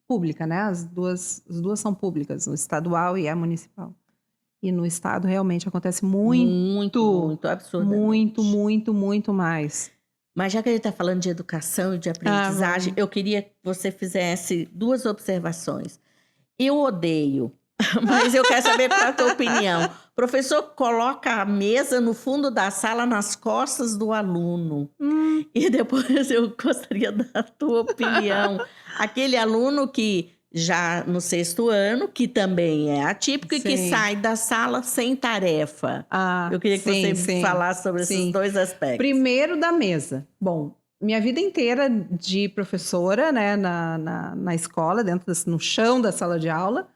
pública, né? As duas são públicas, o estadual e a municipal. E no estado realmente acontece muito absurdamente. Muito mais. Mas já que a gente está falando de educação e de aprendizagem, eu queria que você fizesse 2 observações. Eu odeio, mas eu quero saber qual é a tua opinião. O professor coloca a mesa no fundo da sala, nas costas do aluno. E depois eu gostaria da tua opinião. Aquele aluno que já no 6º ano, que também é atípico e que sai da sala sem tarefa. Eu queria que você falasse sobre esses 2 aspectos. Primeiro, da mesa. Bom, minha vida inteira de professora, né, na escola, no chão da sala de aula,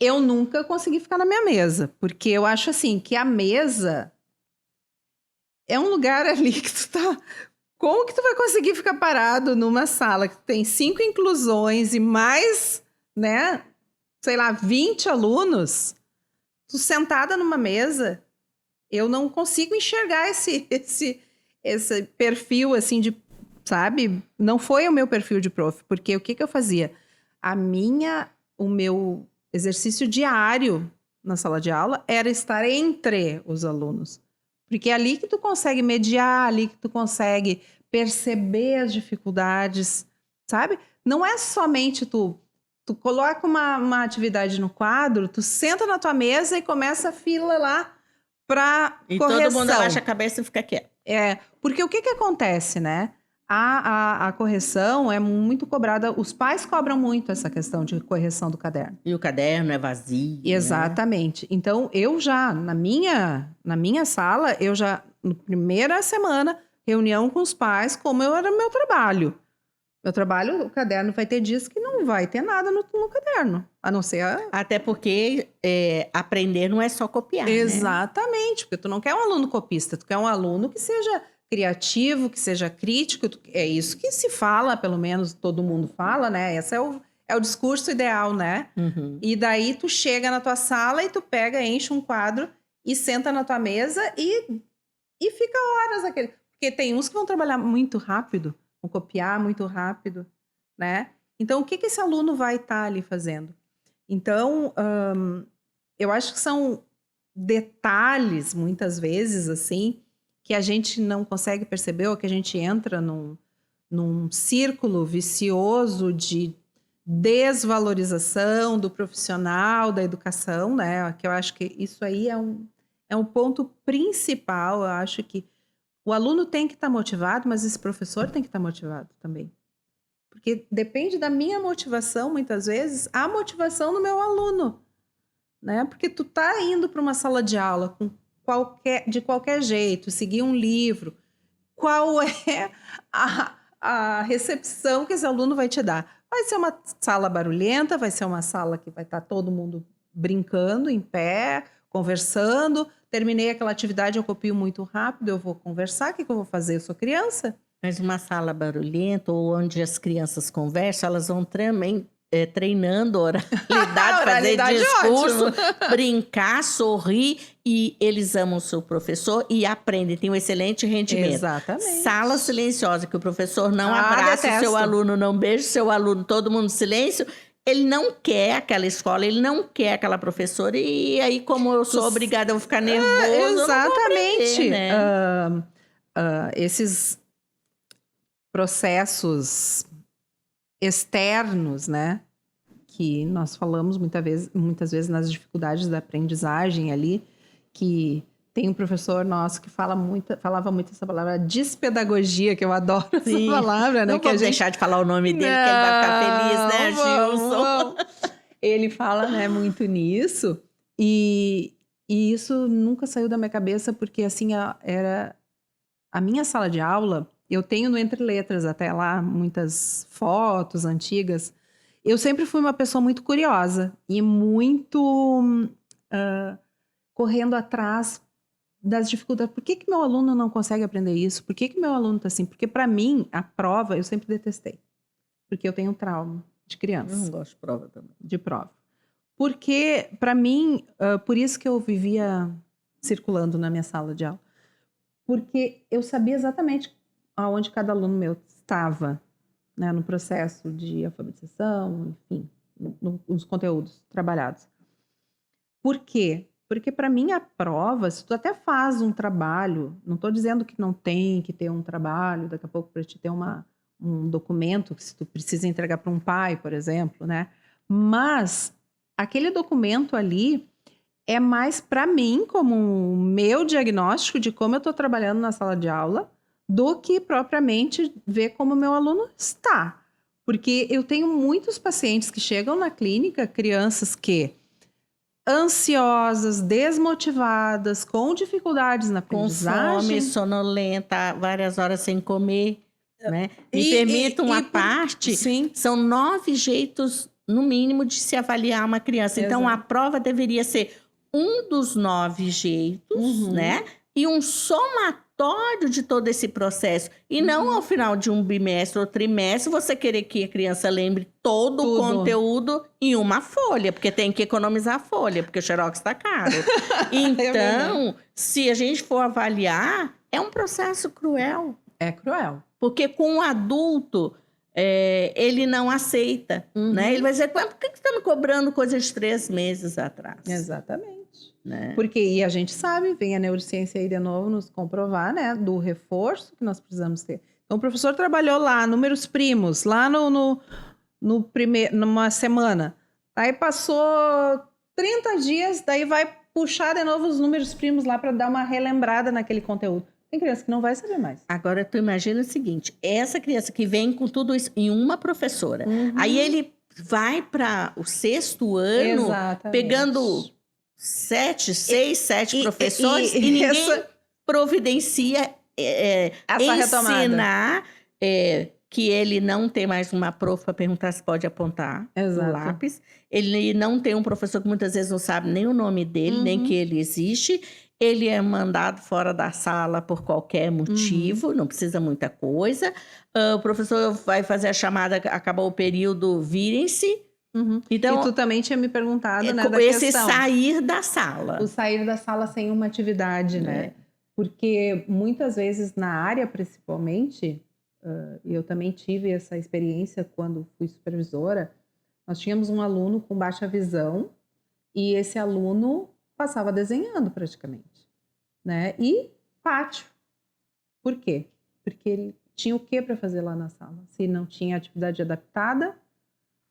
eu nunca consegui ficar na minha mesa, porque eu acho assim, que a mesa é um lugar ali que tu tá... Como que tu vai conseguir ficar parado numa sala que tem 5 inclusões e mais, né, sei lá, 20 alunos, tu sentada numa mesa? Eu não consigo enxergar esse perfil, assim, de, sabe? Não foi o meu perfil de prof, porque o que eu fazia? O meu exercício diário na sala de aula era estar entre os alunos. Porque é ali que tu consegue mediar, ali que tu consegue perceber as dificuldades, sabe? Não é somente tu coloca uma atividade no quadro, tu senta na tua mesa e começa a fila lá para correção. E todo mundo abaixa a cabeça e fica quieto. Porque o que acontece, né? A correção é muito cobrada, os pais cobram muito essa questão de correção do caderno. E o caderno é vazio. Exatamente. Né? Então, eu já, na minha sala, na primeira semana, reunião com os pais, como era o meu trabalho. Meu trabalho, o caderno vai ter dias que não vai ter nada no caderno, a não ser... Até porque aprender não é só copiar, Exatamente, né? Porque tu não quer um aluno copista, tu quer um aluno que seja criativo, que seja crítico, é isso que se fala, pelo menos todo mundo fala, né? Esse é o discurso ideal, né? E daí tu chega na tua sala e tu pega, enche um quadro e senta na tua mesa e fica horas aquele... Porque tem uns que vão trabalhar muito rápido, vão copiar muito rápido, né? Então, o que esse aluno vai estar ali fazendo? Então, eu acho que são detalhes, muitas vezes, assim, que a gente não consegue perceber, ou que a gente entra num círculo vicioso de desvalorização do profissional, da educação, né? Que eu acho que isso aí é um ponto principal. Eu acho que o aluno tem que estar motivado, mas esse professor tem que estar motivado também. Porque depende da minha motivação, muitas vezes, a motivação do meu aluno, né? Porque tu tá indo para uma sala de aula de qualquer jeito, seguir um livro, qual é a recepção que esse aluno vai te dar? Vai ser uma sala barulhenta, vai ser uma sala que vai estar todo mundo brincando em pé, conversando. Terminei aquela atividade, eu copio muito rápido, eu vou conversar, o que eu vou fazer? Eu sou criança. Mas uma sala barulhenta ou onde as crianças conversam, elas vão também treinando oralidade, fazer discurso, brincar, sorrir, e eles amam o seu professor e aprendem, tem um excelente rendimento. Exatamente. Sala silenciosa, que o professor não abraça o seu aluno, não beija o seu aluno, todo mundo em silêncio. Ele não quer aquela escola, ele não quer aquela professora, e aí, como eu sou obrigada a ficar nervoso, exatamente. Eu não vou aprender, né? Esses processos externos, né? Que nós falamos muitas vezes nas dificuldades da aprendizagem ali, que tem um professor nosso que falava muito essa palavra despedagogia, que eu adoro essa palavra, né? Não vamos deixar de falar o nome dele, que ele vai ficar feliz, né, Gilson? Ele fala, né, muito nisso, e isso nunca saiu da minha cabeça, porque assim, era a minha sala de aula. Eu tenho no Entre Letras até lá muitas fotos antigas. Eu sempre fui uma pessoa muito curiosa e muito correndo atrás das dificuldades. Por que meu aluno não consegue aprender isso? Por que meu aluno está assim? Porque para mim, a prova eu sempre detestei. Porque eu tenho trauma de criança. Eu não gosto de prova também. De prova. Porque, para mim, por isso que eu vivia circulando na minha sala de aula. Porque eu sabia exatamente aonde cada aluno meu estava, né, no processo de alfabetização, enfim, nos conteúdos trabalhados. Por quê? Porque para mim a prova, se tu até faz um trabalho, não estou dizendo que não tem que ter um trabalho, daqui a pouco para te ter um documento que se tu precisa entregar para um pai, por exemplo, né? Mas aquele documento ali é mais para mim como um meu diagnóstico de como eu estou trabalhando na sala de aula, do que propriamente ver como o meu aluno está. Porque eu tenho muitos pacientes que chegam na clínica, crianças que ansiosas, desmotivadas, com dificuldades na aprendizagem. Com fome, sonolenta, várias horas sem comer, né? Me permita uma parte, sim. São 9 jeitos, no mínimo, de se avaliar uma criança. Exato. Então, a prova deveria ser um dos 9 jeitos, né? E um somatório de todo esse processo. E não ao final de um bimestre ou trimestre você querer que a criança lembre todo o conteúdo em uma folha, porque tem que economizar a folha, porque o xerox está caro. Então, se a gente for avaliar, é um processo cruel. É cruel. Porque com o adulto, ele não aceita, né? Ele vai dizer, por que você está me cobrando coisas de 3 meses atrás? Exatamente. Né? Porque, e a gente sabe, vem a neurociência aí de novo nos comprovar, né, do reforço que nós precisamos ter. Então, o professor trabalhou lá, números primos, lá numa semana. Aí passou 30 dias, daí vai puxar de novo os números primos lá para dar uma relembrada naquele conteúdo. Tem criança que não vai saber mais. Agora, tu imagina o seguinte, essa criança que vem com tudo isso em uma professora, aí ele vai para o 6º ano, pegando 7 professores e ninguém providencia essa ensinar que ele não tem mais uma prof para perguntar se pode apontar o lápis. Ele não tem um professor que muitas vezes não sabe nem o nome dele, nem que ele existe. Ele é mandado fora da sala por qualquer motivo, não precisa muita coisa. O professor vai fazer a chamada, acabou o período, virem-se. Então, e tu também tinha me perguntado, né, da esse questão. sair da sala. O sair da sala sem uma atividade, né? Porque muitas vezes na área, principalmente, eu também tive essa experiência quando fui supervisora, nós tínhamos um aluno com baixa visão e esse aluno passava desenhando praticamente, né? E pátio. Por quê? Porque ele tinha o que para fazer lá na sala? Se não tinha atividade adaptada,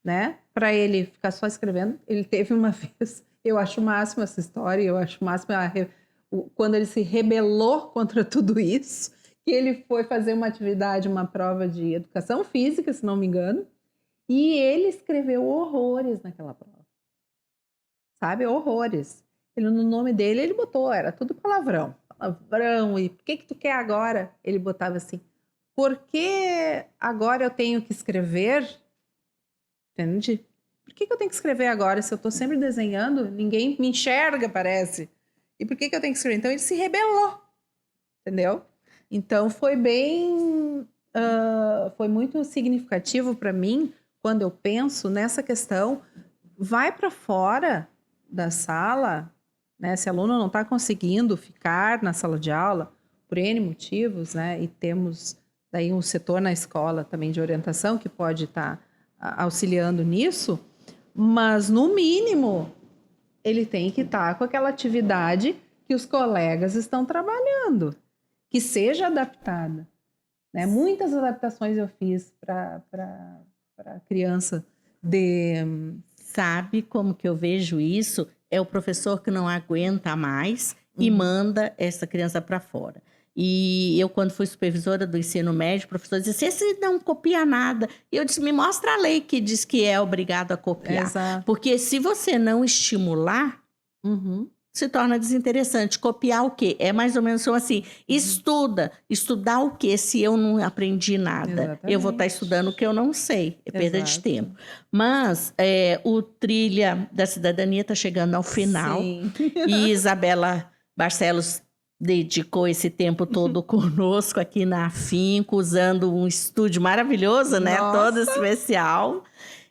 né? Para ele ficar só escrevendo. Ele teve uma vez, eu acho o máximo essa história, eu acho o máximo quando ele se rebelou contra tudo isso, que ele foi fazer uma atividade, uma prova de educação física, se não me engano, e ele escreveu horrores naquela prova. Sabe? Horrores. No nome dele, ele botou, era tudo palavrão. Palavrão, e por que tu quer agora? Ele botava assim, por que agora eu tenho que escrever? Entende? Por que eu tenho que escrever agora? Se eu estou sempre desenhando, ninguém me enxerga, parece. E por que eu tenho que escrever? Então, ele se rebelou. Entendeu? Então, foi foi muito significativo para mim, quando eu penso nessa questão. Vai para fora da sala, né? Se o aluno não está conseguindo ficar na sala de aula, por N motivos, né? E temos daí um setor na escola também de orientação que pode estar auxiliando nisso, mas no mínimo ele tem que estar com aquela atividade que os colegas estão trabalhando, que seja adaptada, né? Muitas adaptações eu fiz para criança Sabe como que eu vejo isso? É o professor que não aguenta mais e manda essa criança para fora. E eu, quando fui supervisora do ensino médio, o professor dizia, esse não copia nada. E eu disse, me mostra a lei que diz que é obrigado a copiar. Exato. Porque se você não estimular, se torna desinteressante. Copiar o quê? É mais ou menos assim, estuda. Estudar o quê se eu não aprendi nada? Exatamente. Eu vou estar estudando o que eu não sei. É perda de tempo. Mas o Trilha da Cidadania está chegando ao final. Sim. E Isabela Barcelos dedicou esse tempo todo conosco aqui na Afinco, usando um estúdio maravilhoso, né? Todo especial.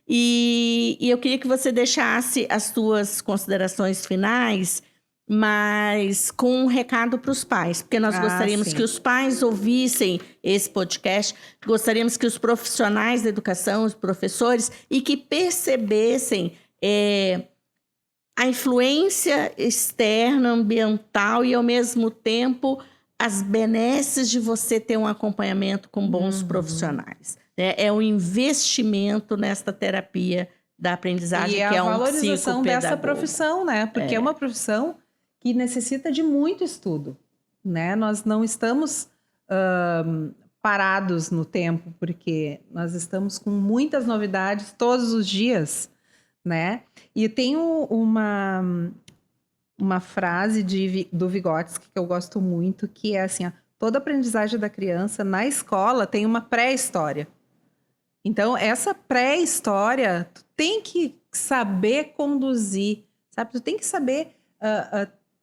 E eu queria que você deixasse as suas considerações finais, mas com um recado para os pais, porque nós gostaríamos que os pais ouvissem esse podcast, gostaríamos que os profissionais da educação, os professores, e que percebessem a influência externa, ambiental e, ao mesmo tempo, as benesses de você ter um acompanhamento com bons profissionais. É um investimento nesta terapia da aprendizagem, que é um psicopedagogo. E a valorização dessa profissão, né? Porque é uma profissão que necessita de muito estudo, né? Nós não estamos parados no tempo, porque nós estamos com muitas novidades todos os dias, né? E tem uma frase do Vygotsky que eu gosto muito, que é assim, toda aprendizagem da criança na escola tem uma pré-história. Então, essa pré-história, tu tem que saber conduzir, sabe? Tu tem que saber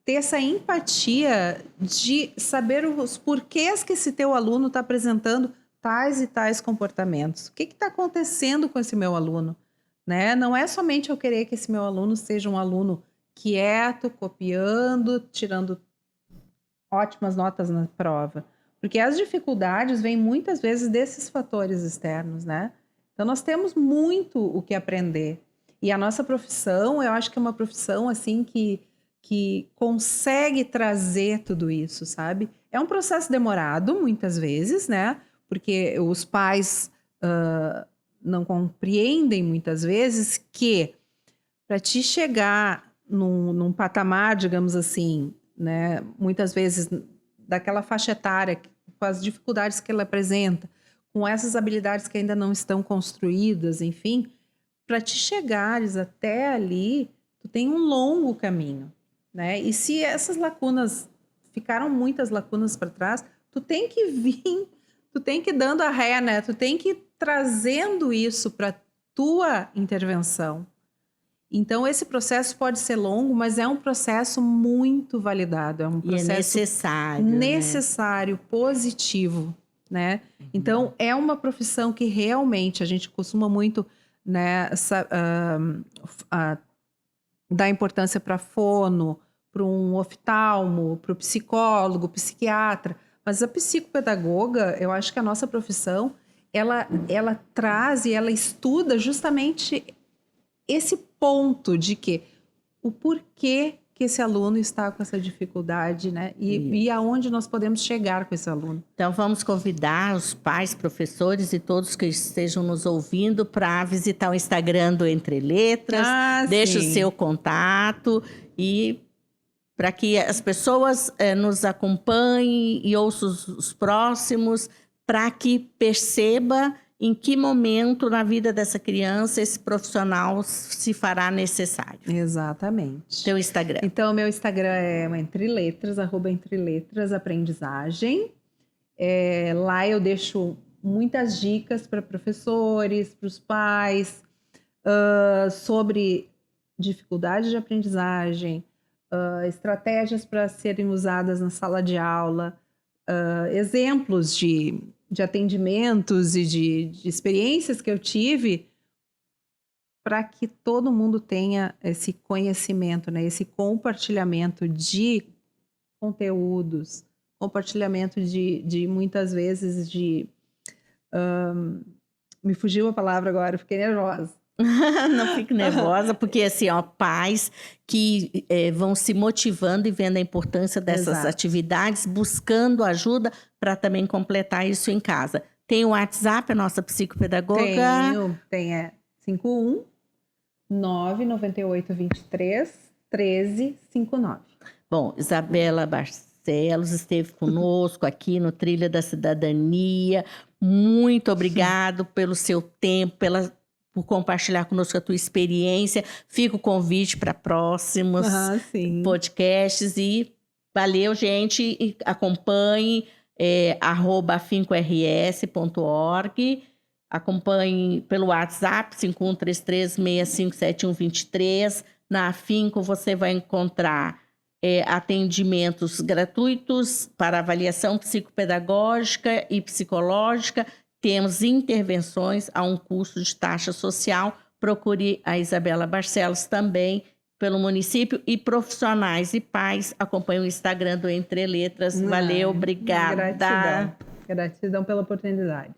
ter essa empatia de saber os porquês que esse teu aluno está apresentando tais e tais comportamentos. O que está acontecendo com esse meu aluno? Né? Não é somente eu querer que esse meu aluno seja um aluno quieto, copiando, tirando ótimas notas na prova. Porque as dificuldades vêm muitas vezes desses fatores externos, né? Então, nós temos muito o que aprender. E a nossa profissão, eu acho que é uma profissão, assim, que consegue trazer tudo isso, sabe? É um processo demorado, muitas vezes, né? Porque os pais não compreendem, muitas vezes, que para te chegar num patamar, digamos assim, né? Muitas vezes daquela faixa etária, com as dificuldades que ela apresenta, com essas habilidades que ainda não estão construídas, enfim, para te chegares até ali, tu tem um longo caminho, né? E se essas lacunas, ficaram muitas lacunas para trás, tu tem que vir, tu tem que ir dando a ré, né? Tu tem que ir trazendo isso para tua intervenção. Então, esse processo pode ser longo, mas é um processo muito validado. É um processo necessário, né? Positivo, né? Então, é uma profissão que realmente a gente costuma muito, né, dar importância para fono, para um oftalmo, para o psicólogo, psiquiatra. Mas a psicopedagoga, eu acho que a nossa profissão, ela traz e ela estuda justamente esse ponto de que o porquê que esse aluno está com essa dificuldade, né? E aonde nós podemos chegar com esse aluno. Então, vamos convidar os pais, professores e todos que estejam nos ouvindo para visitar o Instagram do Entre Letras. Deixe o seu contato e para que as pessoas nos acompanhem e ouçam os próximos, para que perceba em que momento na vida dessa criança esse profissional se fará necessário. Exatamente. Teu Instagram. Então, meu Instagram é @entreletras, @entreletrasaprendizagem. Lá eu deixo muitas dicas para professores, para os pais, sobre dificuldade de aprendizagem, estratégias para serem usadas na sala de aula, exemplos de atendimentos e de experiências que eu tive, para que todo mundo tenha esse conhecimento, né? Esse compartilhamento de conteúdos, compartilhamento de muitas vezes me fugiu a palavra agora, fiquei nervosa. Não fique nervosa, porque assim, pais que vão se motivando e vendo a importância dessas atividades, buscando ajuda para também completar isso em casa. Tem o WhatsApp, a nossa psicopedagoga? Tem 51 998 23 13 59. Bom, Isabela Barcelos esteve conosco aqui no Trilha da Cidadania. Muito obrigado pelo seu tempo, por compartilhar conosco a tua experiência. Fica o convite para próximos podcasts. E valeu, gente. E acompanhe @afincoRS.org. Acompanhe pelo WhatsApp 5133-657123. Na Afinco você vai encontrar atendimentos gratuitos para avaliação psicopedagógica e psicológica. Temos intervenções a um custo de taxa social. Procure a Isabela Barcelos também pelo município, e profissionais e pais acompanhem o Instagram do Entre Letras. Valeu, obrigada. Gratidão pela oportunidade.